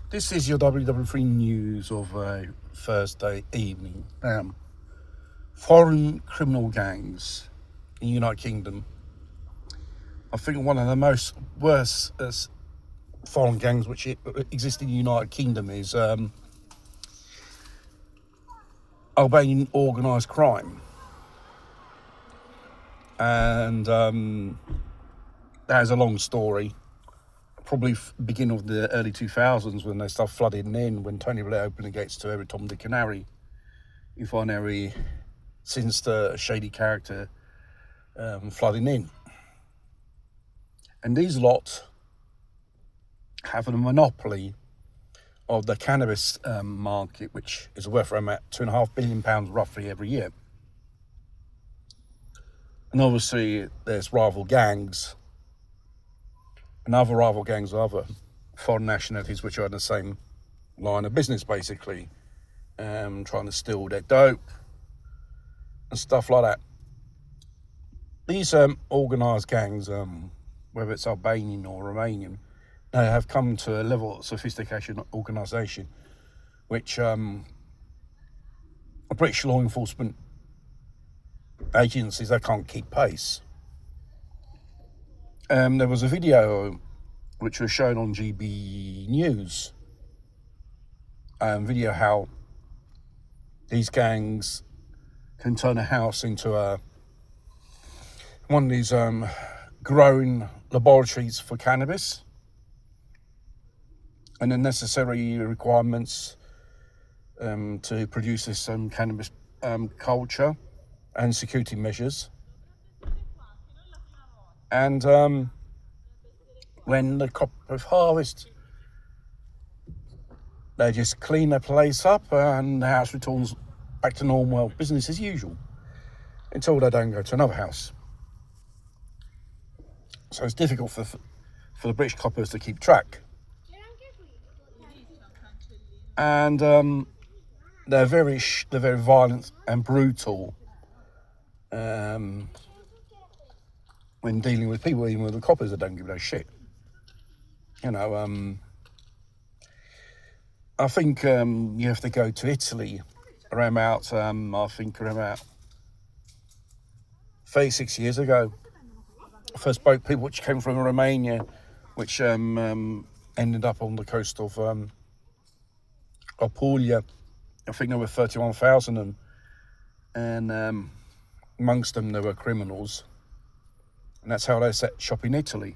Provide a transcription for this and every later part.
This is your WW3 news of Thursday evening. Foreign criminal gangs in the United Kingdom. I think one of the most worst foreign gangs which exist in the United Kingdom is Albanian organised crime. And that is a long story. Probably beginning of the early 2000s when they started flooding in, when Tony Blair opened the gates to every Tom, Dick and Harry. You find every sinister, shady character flooding in. And these lot have a monopoly of the cannabis market, which is worth around about £2.5 billion roughly every year. And obviously there's rival gangs and other rival gangs of other foreign nationalities which are in the same line of business, basically, trying to steal their dope and stuff like that. These organised gangs, whether it's Albanian or Romanian, they have come to a level of sophistication organisation which a British law enforcement agencies, they can't keep pace. There was a video which was shown on GB News, video how these gangs can turn a house into one of these growing laboratories for cannabis, and the necessary requirements to produce this cannabis culture and security measures. And when the crop of harvest, they just clean the place up and the house returns back to normal business as usual until they don't go to another house. So it's difficult for the British coppers to keep track. And they're very violent and brutal when dealing with people, even with the coppers that don't give no shit. You know, I think you have to go to Italy around about, I think around about 36 years ago. I first spoke to people which came from Romania, which ended up on the coast of Puglia. I think there were 31,000 of them, and amongst them there were criminals, and that's how they set shop in Italy.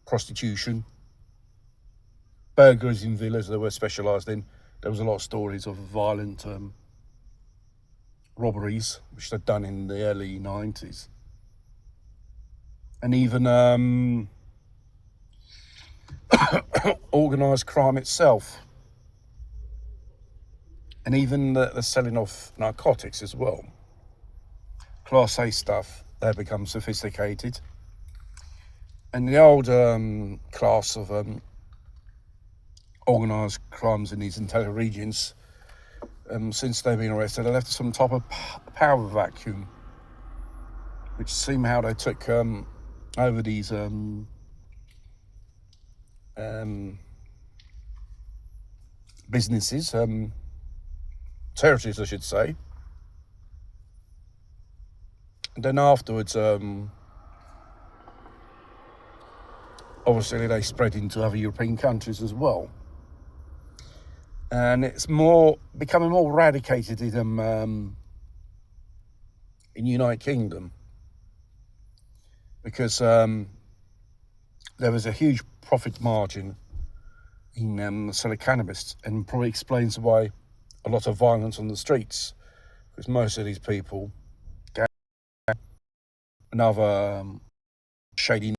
Prostitution, burglars in villas they were specialised in. There was a lot of stories of violent robberies which they'd done in the early 90s, and even organised crime itself, and even the selling of narcotics as well. Class A stuff, they've become sophisticated. And the old class of organised crimes in these interior regions, since they've been arrested, they left some type of power vacuum, which seemed how they took over these businesses, territories I should say. And then afterwards, obviously they spread into other European countries as well. And it's becoming more eradicated in United Kingdom, because there was a huge profit margin in selling cannabis, and probably explains why a lot of violence on the streets, because most of these people, and other shady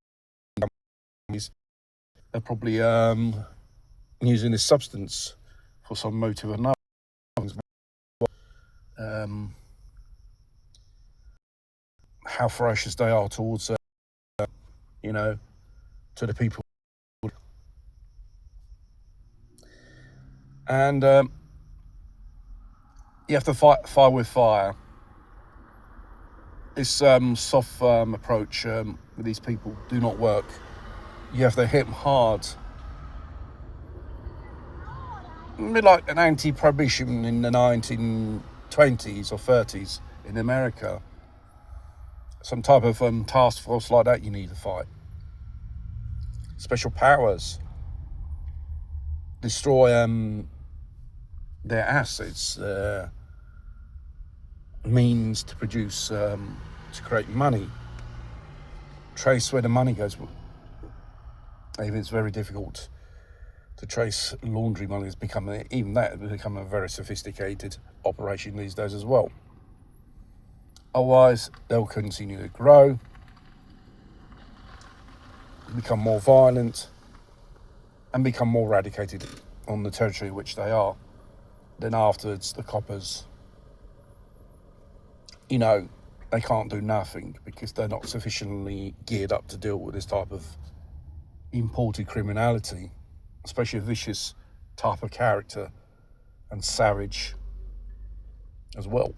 companies, are probably using this substance for some motive or another. How ferocious they are towards, to the people. And you have to fight fire with fire. This soft approach with these people do not work. You have to hit them hard a bit like an anti-prohibition in the 1920s or 30s in America. Some type of task force like that you need to fight. Special powers. Destroy their assets, means to produce, to create money. Trace where the money goes. Even it's very difficult to trace laundry money. It's become, even that has become a very sophisticated operation these days as well. Otherwise, they'll continue to grow, become more violent, and become more eradicated on the territory which they are. Then afterwards, the coppers, they can't do nothing because they're not sufficiently geared up to deal with this type of imported criminality, especially a vicious type of character and savage as well.